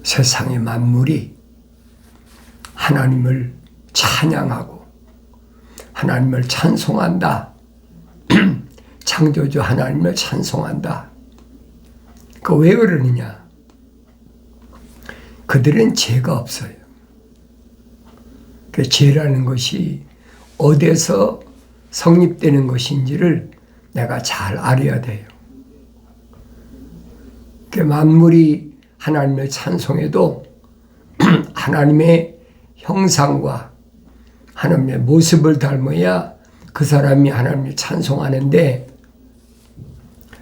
세상의 만물이 하나님을 찬양하고 하나님을 찬송한다. 창조주 하나님을 찬송한다. 그 왜 그러느냐? 그들은 죄가 없어요. 그 죄라는 것이 어디서 성립되는 것인지를 내가 잘 알아야 돼요. 그 만물이 하나님을 찬송해도 하나님의 형상과 하나님의 모습을 닮아야 그 사람이 하나님을 찬송하는데,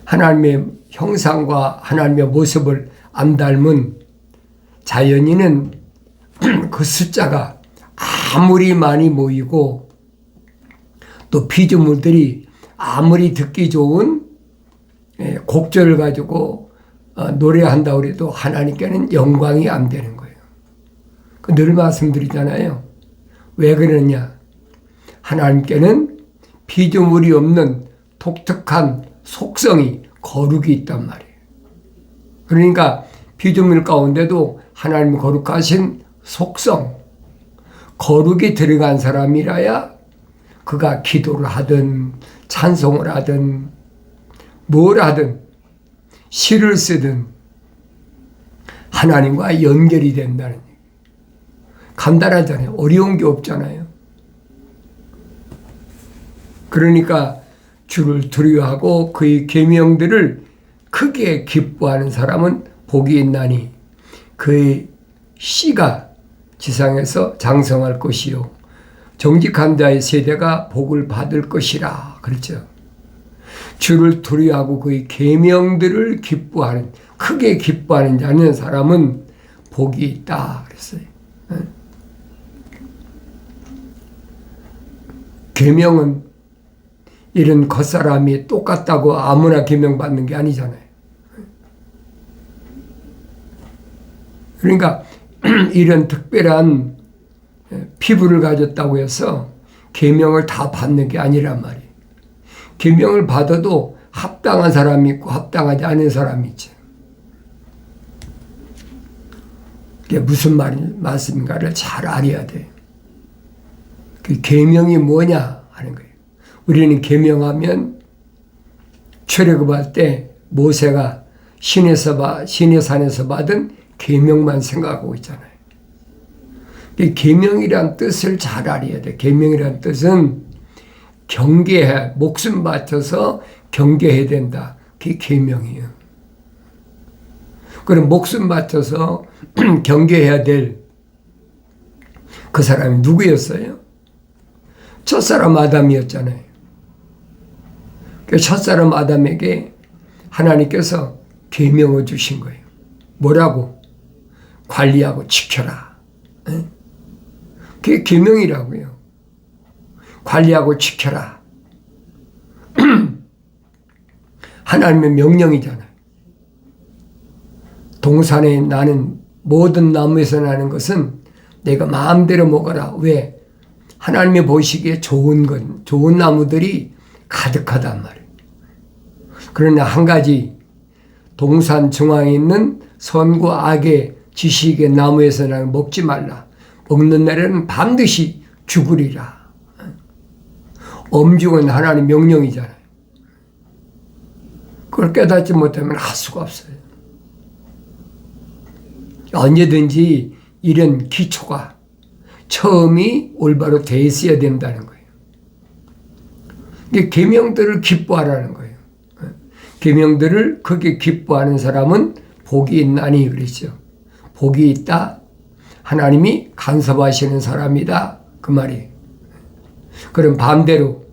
하나님의 형상과 하나님의 모습을 안 닮은 자연인은 그 숫자가 아무리 많이 모이고 또 피조물들이 아무리 듣기 좋은 곡절을 가지고 노래한다고 해도 하나님께는 영광이 안 되는 거예요. 늘 말씀드리잖아요. 왜 그러냐? 하나님께는 피조물이 없는 독특한 속성이, 거룩이 있단 말이에요. 그러니까 피조물 가운데도 하나님 거룩하신 속성, 거룩이 들어간 사람이라야 그가 기도를 하든 찬송을 하든 뭘 하든 시를 쓰든 하나님과 연결이 된다는 얘기예요. 간단하잖아요. 어려운 게 없잖아요. 그러니까 주를 두려워하고 그의 계명들을 크게 기뻐하는 사람은 복이 있나니 그의 씨가 지상에서 장성할 것이요 정직한 자의 세대가 복을 받을 것이라. 그렇죠. 주를 두려워하고 그의 계명들을 기뻐하는, 크게 기뻐하는 자는 사람은 복이 있다 그랬어요. 계명은 이런 겉사람이 똑같다고 아무나 계명 받는 게 아니잖아요. 그러니까 이런 특별한 피부를 가졌다고 해서 계명을 다 받는 게 아니란 말이에요. 계명을 받아도 합당한 사람이 있고 합당하지 않은 사람이 있죠. 그게 무슨 말씀인가를 잘 알아야 돼요. 그 계명이 뭐냐 하는 거예요. 우리는 계명하면 출애굽할 때 모세가 시내 산에서 받은 계명만 생각하고 있잖아요. 계명이란 뜻을 잘 알아야 돼. 계명이란 뜻은 경계해, 목숨 바쳐서 경계해야 된다. 그게 계명이에요. 그럼 목숨 바쳐서 경계해야 될 그 사람이 누구였어요? 첫사람 아담이었잖아요. 그 첫사람 아담에게 하나님께서 계명을 주신 거예요. 뭐라고? 관리하고 지켜라. 그게 계명이라고요. 관리하고 지켜라. 하나님의 명령이잖아요. 동산에 나는 모든 나무에서 나는 것은 내가 마음대로 먹어라. 왜? 하나님이 보시기에 좋은 나무들이 가득하단 말이에요. 그러나 한 가지, 동산 중앙에 있는 선과 악의 지식의 나무에서 나는 먹지 말라. 먹는 날에는 반드시 죽으리라. 엄중은 하나님 명령이잖아요. 그걸 깨닫지 못하면 할 수가 없어요. 언제든지 이런 기초가 처음이 올바로 돼 있어야 된다는 거예요. 이게 계명들을 기뻐하라는 거예요. 계명들을 크게 기뻐하는 사람은 복이 있나니 그랬죠. 복이 있다. 하나님이 간섭하시는 사람이다. 그 말이에요. 그럼 반대로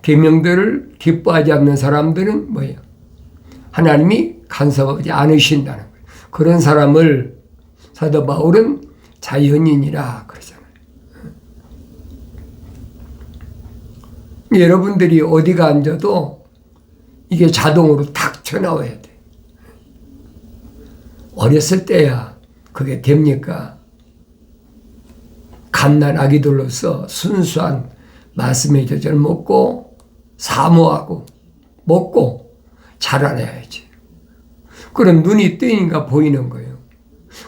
계명들을 기뻐하지 않는 사람들은 뭐예요? 하나님이 간섭하지 않으신다는 거예요. 그런 사람을 사도 바울은 자연인이라 그러잖아요. 여러분들이 어디가 앉아도 이게 자동으로 탁 튀어나와야 돼. 어렸을 때야 그게 됩니까? 갓난 아기들로서 순수한 말씀의 젖을 먹고 사모하고 먹고 자라나야지. 그럼 눈이 뜨니까 보이는 거예요.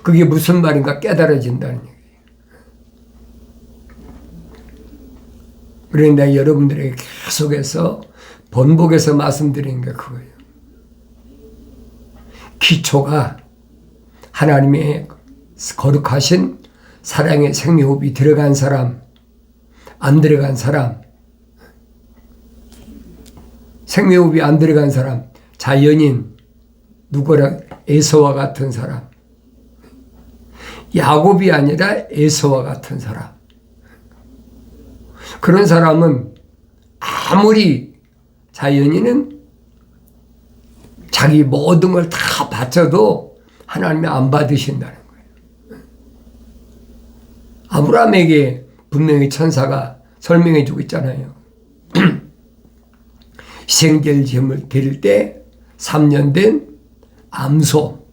그게 무슨 말인가 깨달아진다는 얘기예요. 그런데 여러분들에게 계속해서 번복해서 말씀드리는 게 그거예요. 기초가 하나님의 거룩하신 사랑의 생명호흡이 들어간 사람, 안 들어간 사람, 생명호흡이 안 들어간 사람, 자연인, 누구라 에서와 같은 사람, 야곱이 아니라 에서와 같은 사람. 그런 사람은 아무리 자연인은 자기 모든 걸 다 바쳐도 하나님이 안 받으신다는 거예요. 아브라함에게 분명히 천사가 설명해 주고 있잖아요. 희생제물을 드릴 때 3년 된 암소,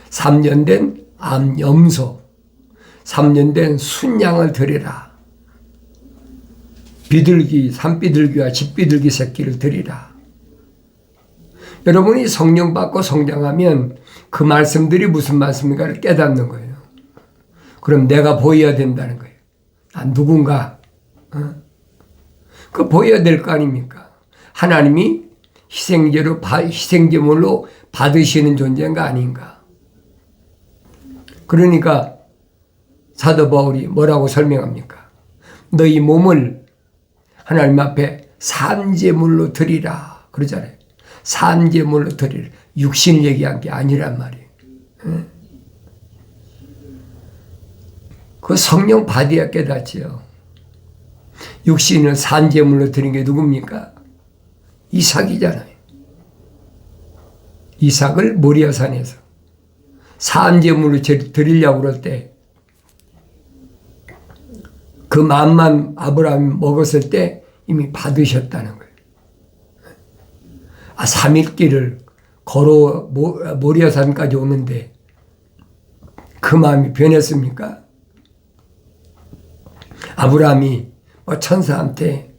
3년 된 암염소, 3년 된 순양을 드리라. 비둘기, 산비둘기와 집비둘기 새끼를 드리라. 여러분이 성령 받고 성장하면 그 말씀들이 무슨 말씀인가를 깨닫는 거예요. 그럼 내가 보여야 된다는 거예요. 누군가 그 보여야 될 거 아닙니까? 하나님이 희생제물로 받으시는 존재인가 아닌가? 그러니까 사도 바울이 뭐라고 설명합니까? 너희 몸을 하나님 앞에 산제물로 드리라 그러잖아요. 산제물로 드리라. 육신을 얘기한 게 아니란 말이에요. 그 성령 받아야 깨닫지요. 육신을 산제물로 드린 게 누굽니까? 이삭이잖아요. 이삭을 모리아산에서 산제물로 드리려고 그럴 때 그 맘만 아브라함이 먹었을 때 이미 받으셨다는 거예요. 3일 길을 걸어 모리아산까지 오는데 그 마음이 변했습니까? 아브라함이 천사한테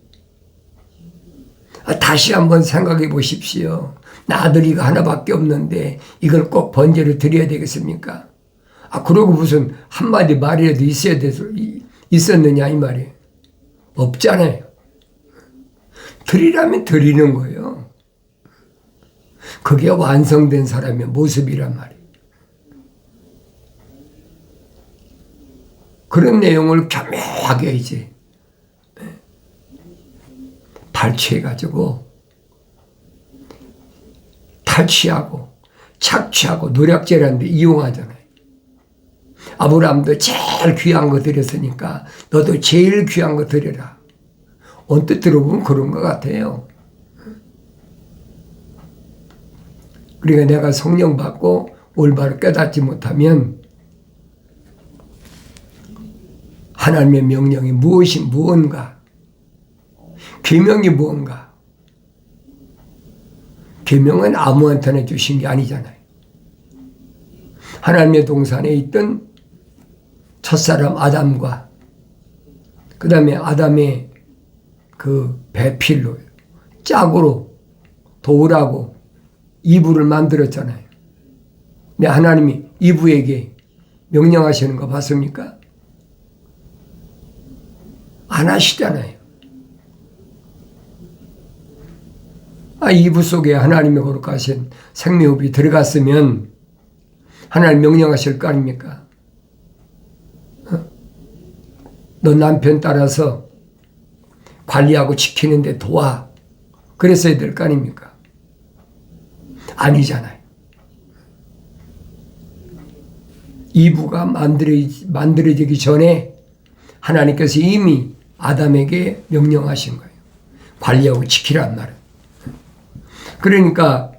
다시 한번 생각해 보십시오. 나 아들이가 하나밖에 없는데 이걸 꼭 번제로 드려야 되겠습니까? 그러고 무슨 한마디 말이라도 있었느냐 이 말이에요. 없잖아요. 드리라면 드리는 거예요. 그게 완성된 사람의 모습이란 말이에요. 그런 내용을 교묘하게 이제 발췌해가지고 탈취하고 착취하고 노략질하는 데 이용하잖아요. 아브라함도 제일 귀한 거 드렸으니까 너도 제일 귀한 거 드려라. 언뜻 들어보면 그런 것 같아요. 그러니까 내가 성령 받고 올바로 깨닫지 못하면 하나님의 명령이 무언가, 계명이 무언가. 계명은 아무한테나 주신 게 아니잖아요. 하나님의 동산에 있던 첫사람 아담과 그 다음에 아담의 그 배필로 짝으로 도우라고 이브를 만들었잖아요. 근데 하나님이 이브에게 명령하시는 거 봤습니까? 안 하시잖아요. 이브 속에 하나님의 거룩하신 생명호흡이 들어갔으면 하나님 명령하실 거 아닙니까? 너 남편 따라서 관리하고 지키는데 도와. 그랬어야 될 거 아닙니까? 아니잖아요. 이브가 만들어지기 전에 하나님께서 이미 아담에게 명령하신 거예요. 관리하고 지키란 말은. 그러니까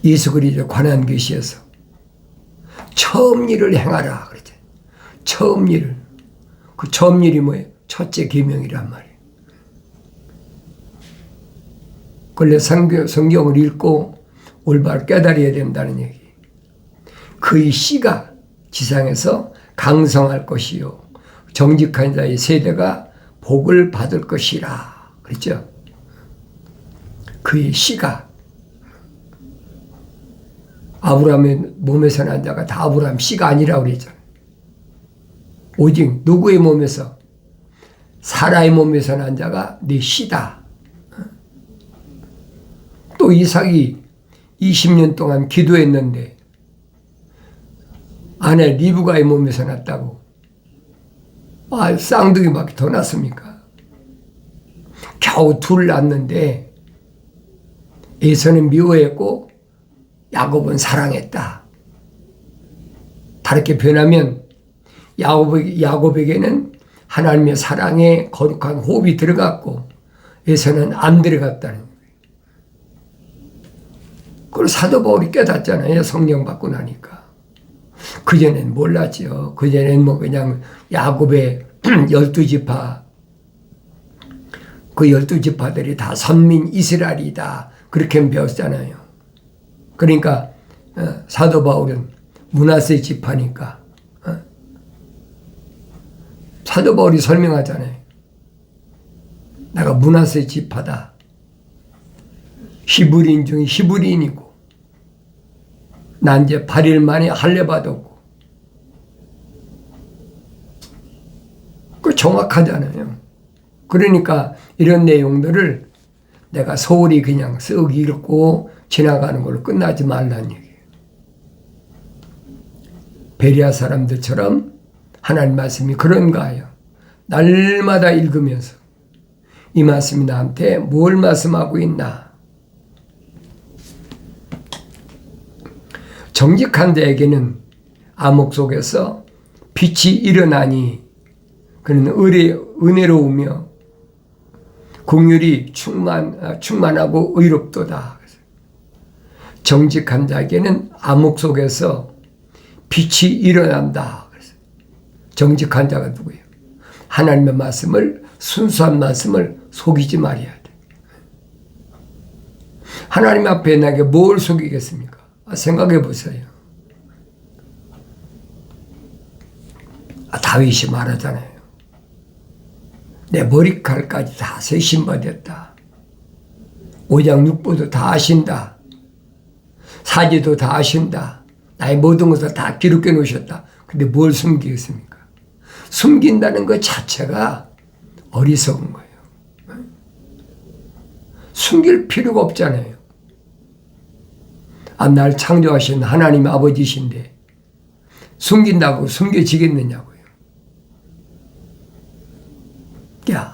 예수 그리스도에 관한 계시에서 처음 일을 행하라 그러죠. 처음 일을. 그 처음 일이 뭐예요? 첫째 계명이란 말이에요. 원래 성경을 읽고 올바로 깨달아야 된다는 얘기. 그의 씨가 지상에서 강성할 것이요 정직한 자의 세대가 복을 받을 것이라 그랬죠. 그의 씨가 아브라함의 몸에서 난 자가 다 아브라함 씨가 아니라고 그랬잖아요. 오직 누구의 몸에서? 사라의 몸에서 난 자가 네 씨다. 또 이삭이 20년 동안 기도했는데 아내 리브가의 몸에서 났다고. 쌍둥이밖에 더 났습니까? 겨우 둘 낳았는데 에서는 미워했고 야곱은 사랑했다. 다르게 변하면 야곱에게는 하나님의 사랑의 거룩한 호흡이 들어갔고 에서는 안 들어갔다는 거예요. 그걸 사도 바울이 깨닫잖아요. 성령 받고 나니까. 그전엔 몰랐죠. 그전엔 뭐 그냥 야곱의 12지파, 그 12지파들이 다 선민 이스라엘이다. 그렇게 배웠잖아요. 그러니까 사도 바울은 므낫세 지파니까 사도 바울이 설명하잖아요. 내가 므낫세 지파다. 히브리인 중에 히브리인이고 난 이제 8일 만에 할례 받았고. 그 정확하잖아요. 그러니까 이런 내용들을 내가 소홀히 그냥 쓱 읽고 지나가는 걸로 끝나지 말라는 얘기예요. 베리아 사람들처럼 하나님 말씀이 그런가요? 날마다 읽으면서 이 말씀이 나한테 뭘 말씀하고 있나? 정직한 자에게는 암흑 속에서 빛이 일어나니 그는 은혜로우며 긍휼이 충만하고 의롭도다. 정직한 자에게는 암흑 속에서 빛이 일어난다. 정직한 자가 누구예요? 하나님의 말씀을, 순수한 말씀을 속이지 말아야 돼. 하나님 앞에 나에게 뭘 속이겠습니까? 생각해 보세요. 다윗이 말하잖아요. 내 머리칼까지 다 세심받았다. 오장육부도 다 아신다. 사지도 다 아신다. 나의 모든 것을 다 기록해 놓으셨다. 근데 뭘 숨기겠습니까? 숨긴다는 것 자체가 어리석은 거예요. 숨길 필요가 없잖아요. 날 창조하신 하나님 아버지신데 숨긴다고 숨겨지겠느냐고요.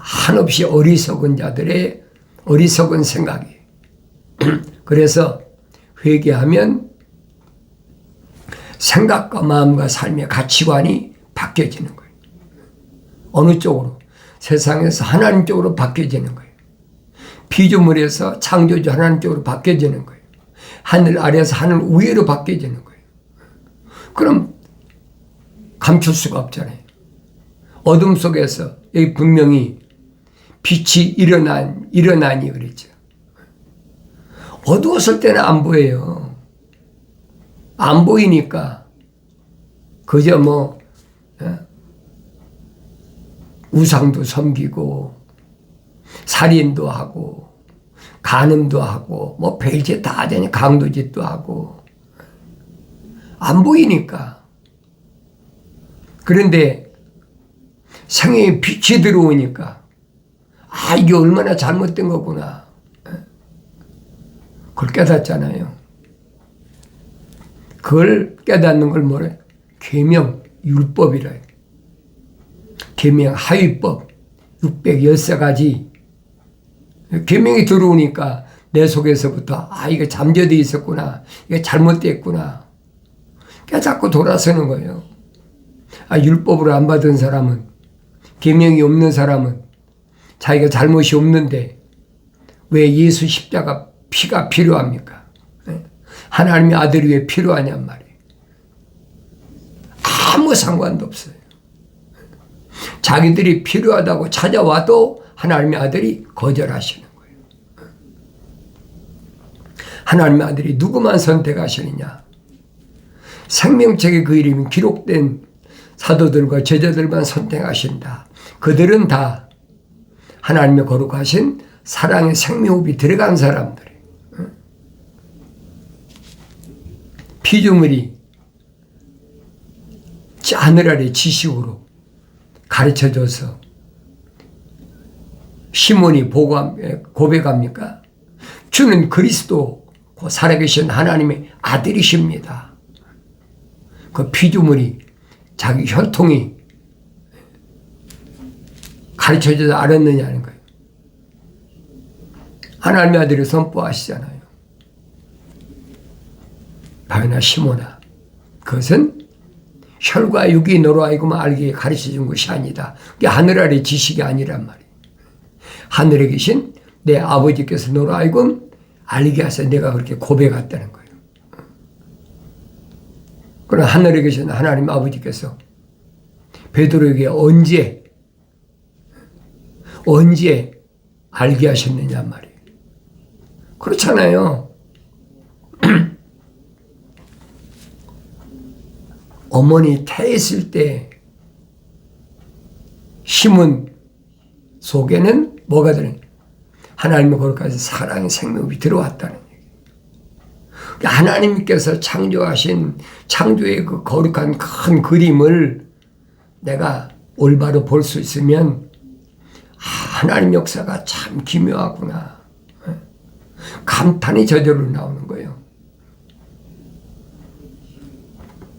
한없이 어리석은 자들의 어리석은 생각이에요. 그래서 회개하면 생각과 마음과 삶의 가치관이 바뀌어지는 거예요. 어느 쪽으로? 세상에서 하나님 쪽으로 바뀌어지는 거예요. 피조물에서 창조주 하나님 쪽으로 바뀌어지는 거예요. 하늘 아래에서 하늘 위로 바뀌어지는 거예요. 그럼 감출 수가 없잖아요. 어둠 속에서 여기 분명히 빛이 일어나니 그랬죠. 어두웠을 때는 안 보여요. 안 보이니까 그저 우상도 섬기고 살인도 하고 간음도 하고 별짓 다 하더니 강도짓도 하고 안 보이니까. 그런데 생애에 빛이 들어오니까 이게 얼마나 잘못된 거구나. 그걸 깨닫잖아요. 그걸 깨닫는 걸 뭐래? 계명, 율법이라 해요. 계명, 하위법, 613가지. 계명이 들어오니까 내 속에서부터 이거 잠재되어 있었구나. 이거 잘못됐구나. 깨닫고 돌아서는 거예요. 율법으로 안 받은 사람은, 계명이 없는 사람은 자기가 잘못이 없는데 왜 예수 십자가 피가 필요합니까? 하나님의 아들이 왜 필요하냔 말이에요. 아무 상관도 없어요. 자기들이 필요하다고 찾아와도 하나님의 아들이 거절하시는 거예요. 하나님의 아들이 누구만 선택하시느냐? 생명책에 그 이름이 기록된 사도들과 제자들만 선택하신다. 그들은 다 하나님의 거룩하신 사랑의 생명호흡이 들어간 사람들이에요. 피조물이 하늘 아래 지식으로 가르쳐줘서 시몬이 고백합니까? 주는 그리스도 살아계신 하나님의 아들이십니다. 그 피조물이 자기 혈통이 가르쳐줘서 알았느냐는 거예요. 하나님의 아들을 선포하시잖아요. 바요나 시몬아, 그것은 혈과 육이 너로 하여금 알게 가르쳐준 것이 아니다. 그게 하늘 아래 지식이 아니란 말이에요. 하늘에 계신 내 아버지께서 너로 하여금 알게 하셔 내가 그렇게 고백했다는 거예요. 그러나 하늘에 계신 하나님 아버지께서 베드로에게 언제 알게 하셨느냐 말이에요. 그렇잖아요. 어머니 태했을 때 시몬 속에는 뭐가 들어있냐? 하나님의 거룩하신 사랑의 생명이 들어왔다는 얘기예요. 하나님께서 창조하신 창조의 그 거룩한 큰 그림을 내가 올바로 볼 수 있으면 하나님 역사가 참 기묘하구나. 감탄이 저절로 나오는 거예요.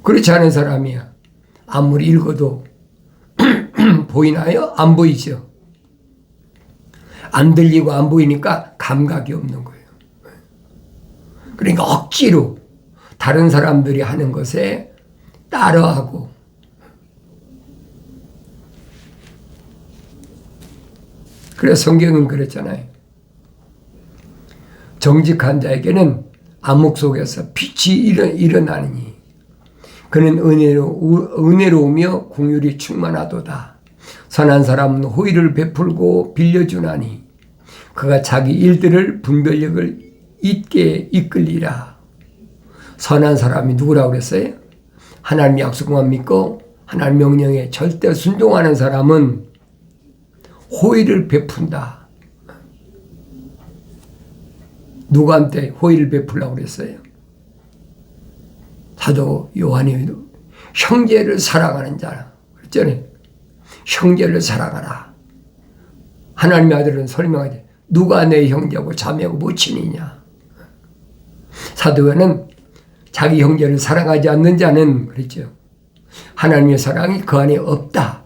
그렇지 않은 사람이야. 아무리 읽어도 보이나요? 안 보이죠. 안 들리고 안 보이니까 감각이 없는 거예요. 그러니까 억지로 다른 사람들이 하는 것에 따라하고 그래서 성경은 그랬잖아요. 정직한 자에게는 암흑 속에서 빛이 일어나느니 그는 은혜로우며 긍휼이 충만하도다. 선한 사람은 호의를 베풀고 빌려주나니 그가 자기 일들을 분별력을 있게 이끌리라. 선한 사람이 누구라고 그랬어요? 하나님 약속만 믿고 하나님 명령에 절대 순종하는 사람은 호의를 베푼다. 누구한테 호의를 베풀라고 그랬어요? 사도 요한이 형제를 사랑하는 자라 그랬잖아요. 형제를 사랑하라. 하나님의 아들은 설명하지. 누가 내 형제고 자매고 모친이냐. 사도 요한은 자기 형제를 사랑하지 않는 자는 그랬죠. 하나님의 사랑이 그 안에 없다.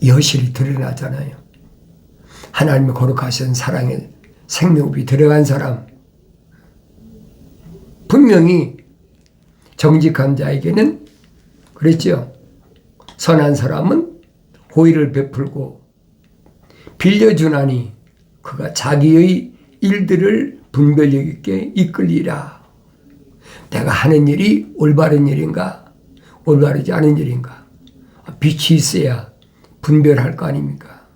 여실히 드러나잖아요. 하나님의 거룩하신 사랑에 생명이 들어간 사람. 분명히 정직한 자에게는 그랬죠. 선한 사람은 호의를 베풀고 빌려주나니 그가 자기의 일들을 분별력 있게 이끌리라. 내가 하는 일이 올바른 일인가 올바르지 않은 일인가 빛이 있어야 분별할 거 아닙니까?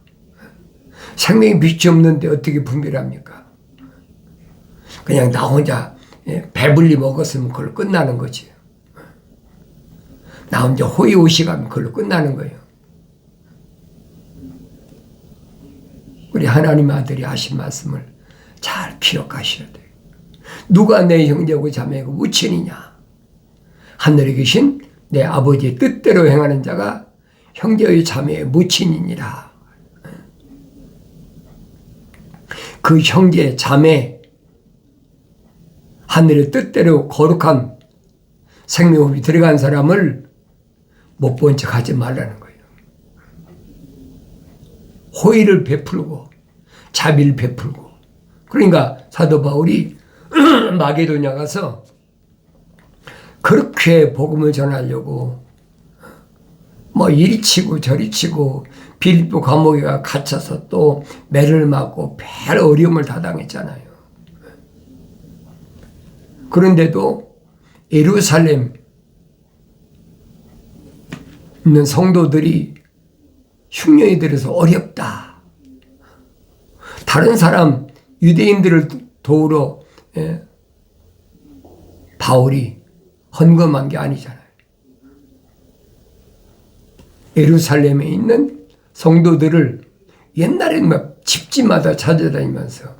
생명에 빛이 없는데 어떻게 분별합니까? 그냥 나 혼자 배불리 먹었으면 그걸로 끝나는 거지. 나 혼자 호의호식하면 그걸로 끝나는 거예요. 우리 하나님 아들이 하신 말씀을 잘 기억하셔야 돼요. 누가 내 형제고 자매고 무친이냐? 하늘에 계신 내 아버지의 뜻대로 행하는 자가 형제의 자매의 무친이니라. 그 형제 자매 하늘의 뜻대로 거룩한 생명이 들어간 사람을 못 본 척 하지 말라는 거예요. 호의를 베풀고 자비를 베풀고. 그러니까 사도 바울이 마게도냐 가서 그렇게 복음을 전하려고 뭐 이리 치고 저리 치고 빌립보 감옥에 갇혀서 또 매를 맞고 별 어려움을 다 당했잖아요. 그런데도 예루살렘 있는 성도들이 흉년이 들어서 어렵다. 다른 사람 유대인들을 도우러 바울이 헌금한 게 아니잖아요. 예루살렘에 있는 성도들을 옛날에는 막 집집마다 찾아다니면서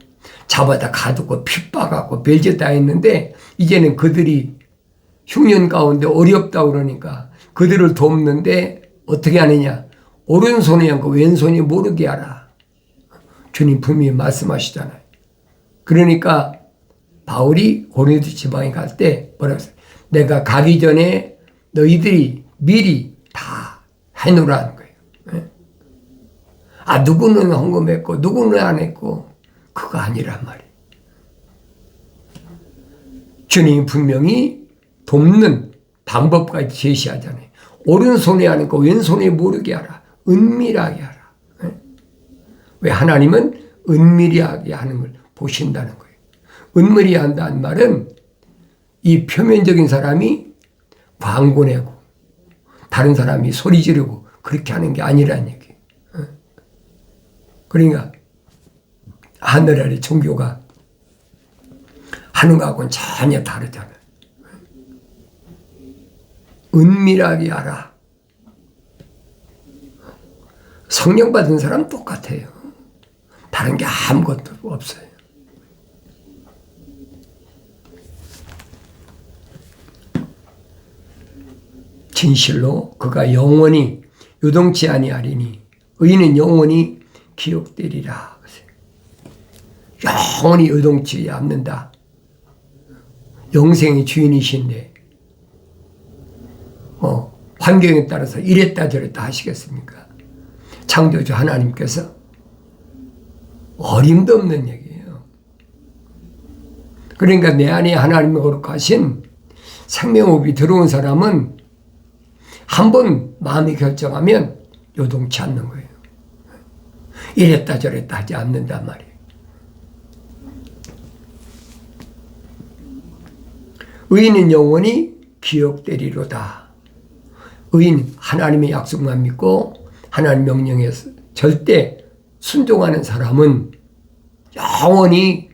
잡아다 가두고 핍박하고 별짓 다 했는데 이제는 그들이 흉년 가운데 어렵다 그러니까 그들을 돕는데 어떻게 하느냐. 오른손이 않고 왼손이 모르게 하라. 주님 분명히 말씀하시잖아요. 그러니까 바울이 고린도 지방에 갈 때 뭐라고 했어요? 내가 가기 전에 너희들이 미리 다 해놓으라는 거예요. 아, 누구는 헌금했고 누구는 안 했고 그거 아니란 말이에요. 주님이 분명히 돕는 방법까지 제시하잖아요. 오른손에 하는 거 왼손에 모르게 하라. 은밀하게 하라. 왜? 하나님은 은밀하게 하는 걸 보신다는 거예요. 은밀히 한다는 말은 이 표면적인 사람이 광고 내고 다른 사람이 소리 지르고 그렇게 하는 게 아니라는 얘기예요. 그러니까 하늘 아래 종교가 하는 거하고는 전혀 다르잖아요. 은밀하게 하라. 성령 받은 사람 똑같아요. 다른 게 아무것도 없어요. 진실로 그가 영원히 요동치 아니하리니 의인은 영원히 기억되리라. 영원히 요동치 않는다. 영생의 주인이신데 환경에 따라서 이랬다 저랬다 하시겠습니까? 창조주 하나님께서 어림도 없는 얘기예요. 그러니까 내 안에 하나님의 거룩하신 생명호흡이 들어온 사람은 한번 마음이 결정하면 요동치 않는 거예요. 이랬다 저랬다 하지 않는단 말이에요. 의인은 영원히 기억되리로다. 의인 하나님의 약속만 믿고 하나님 명령에 절대 순종하는 사람은 영원히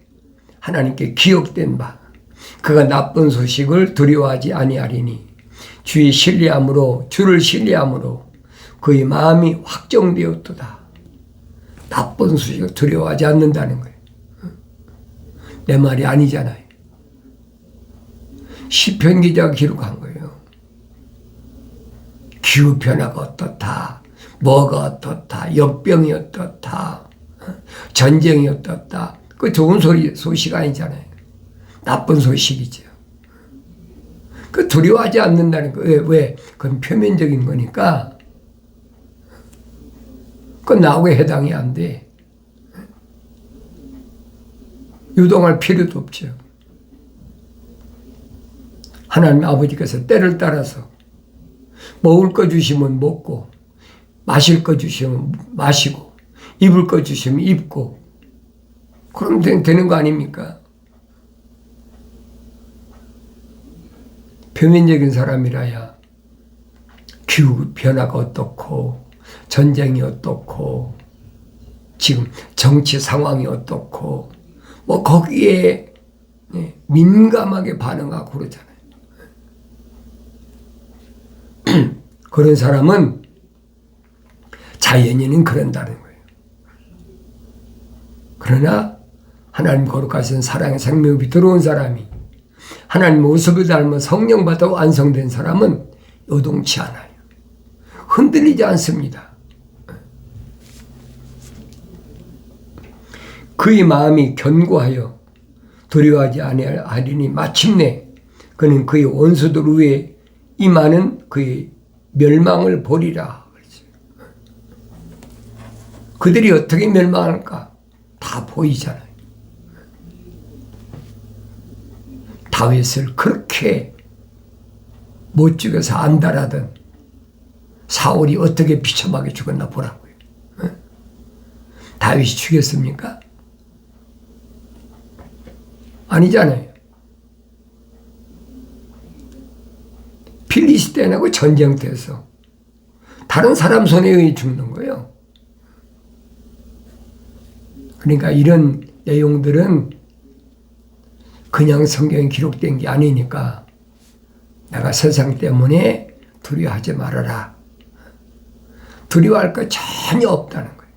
하나님께 기억된 바 그가 나쁜 소식을 두려워하지 아니하리니 주의 신뢰함으로 주를 신뢰함으로 그의 마음이 확정되었도다. 나쁜 소식을 두려워하지 않는다는 거예요. 내 말이 아니잖아요. 시편 기자가 기록한 거예요. 기후 변화가 어떻다, 뭐가 어떻다, 역병이 어떻다, 전쟁이 어떻다. 그 좋은 소식 아니잖아요. 나쁜 소식이죠. 그 두려워하지 않는다는 거. 왜? 그건 표면적인 거니까. 그건 나하고 해당이 안 돼. 유동할 필요도 없죠. 하나님 아버지께서 때를 따라서 먹을 거 주시면 먹고 마실 거 주시면 마시고 입을 거 주시면 입고 그럼 되는 거 아닙니까? 표면적인 사람이라야 기후 변화가 어떻고 전쟁이 어떻고 지금 정치 상황이 어떻고 뭐 거기에 민감하게 반응하고 그러잖아요. 그런 사람은 자연인은 그런다는 거예요. 그러나 하나님 거룩하신 사랑의 생명이 들어온 사람이 하나님 모습을 닮은 성령받아 완성된 사람은 요동치 않아요. 흔들리지 않습니다. 그의 마음이 견고하여 두려워하지 아니하리니 마침내 그는 그의 원수들 위에 임하는 그의 멸망을 보리라. 그들이 어떻게 멸망할까? 다 보이잖아요. 다윗을 그렇게 못 죽여서 안달하던 사울이 어떻게 비참하게 죽었나 보라고요. 다윗이 죽였습니까? 아니잖아요. 필리스테인하고 전쟁터에서 다른 사람 손에 의해 죽는 거예요. 그러니까 이런 내용들은 그냥 성경에 기록된 게 아니니까 내가 세상 때문에 두려워하지 말아라. 두려워할 거 전혀 없다는 거예요.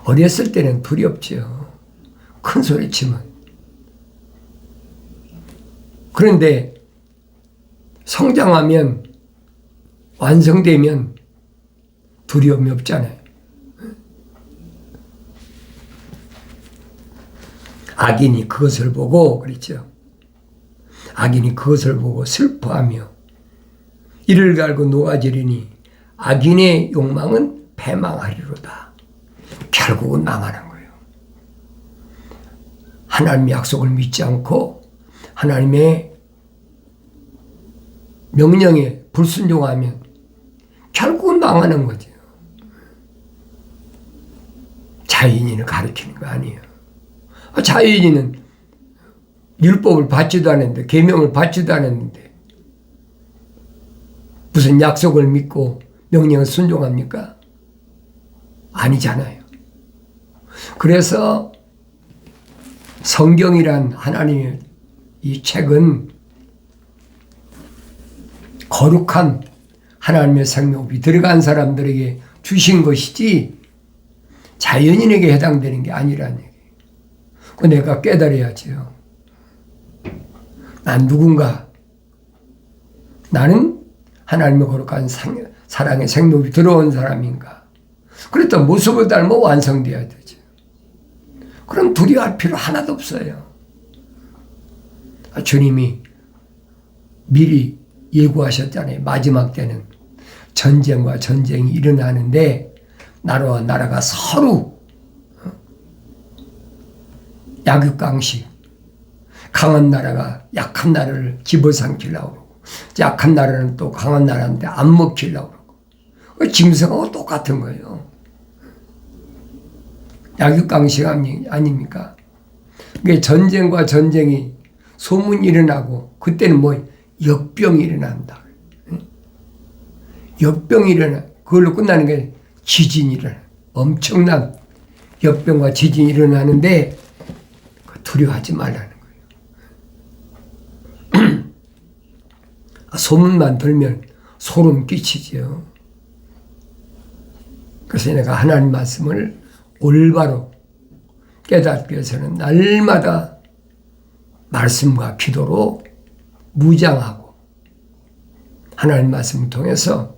어렸을 때는 두렵죠. 큰 소리 치면. 그런데 성장하면, 완성되면 두려움이 없잖아요. 악인이 그것을 보고, 그랬죠. 악인이 그것을 보고 슬퍼하며 이를 갈고 녹아지리니 악인의 욕망은 패망하리로다. 결국은 망하는 거예요. 하나님의 약속을 믿지 않고 하나님의 명령에 불순종하면 결국은 망하는 거죠. 자연인을 가리키는 거 아니에요. 자연인은 율법을 받지도 않았는데, 계명을 받지도 않았는데 무슨 약속을 믿고 명령을 순종합니까? 아니잖아요. 그래서 성경이란 하나님의 이 책은 거룩한 하나님의 생명이 들어간 사람들에게 주신 것이지 자연인에게 해당되는 게 아니라는 얘기예요. 그 내가 깨달아야지요. 난 누군가? 나는 하나님의 거룩한 사랑의 생명이 들어온 사람인가? 그랬던 모습을 닮아 완성되어야 되죠. 그럼 두려워할 필요 하나도 없어요. 주님이 미리 예고하셨잖아요. 마지막 때는 전쟁과 전쟁이 일어나는데 나라와 나라가 서로 약육강식, 강한 나라가 약한 나라를 집어삼키려고 그러고 약한 나라는 또 강한 나라한테 안 먹히려고 그러고 짐승하고 똑같은 거예요. 약육강식 아닙니까? 그게 전쟁과 전쟁이 소문이 일어나고 그때는 뭐 역병이 일어난다. 역병이 일어나 그걸로 끝나는 게 지진이 일어나. 엄청난 역병과 지진이 일어나는데 두려워하지 말라는 거예요. 소문만 들면 소름 끼치죠. 그래서 내가 하나님 말씀을 올바로 깨닫기 위해서는 날마다 말씀과 기도로 무장하고 하나님 말씀을 통해서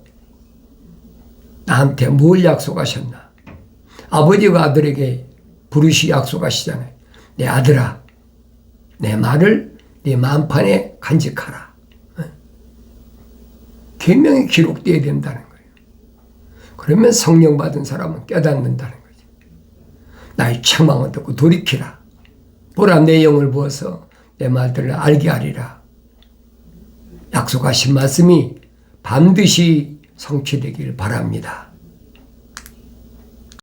나한테 뭘 약속하셨나? 아버지가 아들에게 부르시 약속하시잖아요. 내 아들아, 내 말을 네 마음판에 간직하라. 계명이 기록되어야 된다는 거예요. 그러면 성령 받은 사람은 깨닫는다는 거죠. 나의 책망을 듣고 돌이키라. 보라, 내 영을 부어서 내 말들을 알게 하리라. 약속하신 말씀이 반드시 성취되길 바랍니다.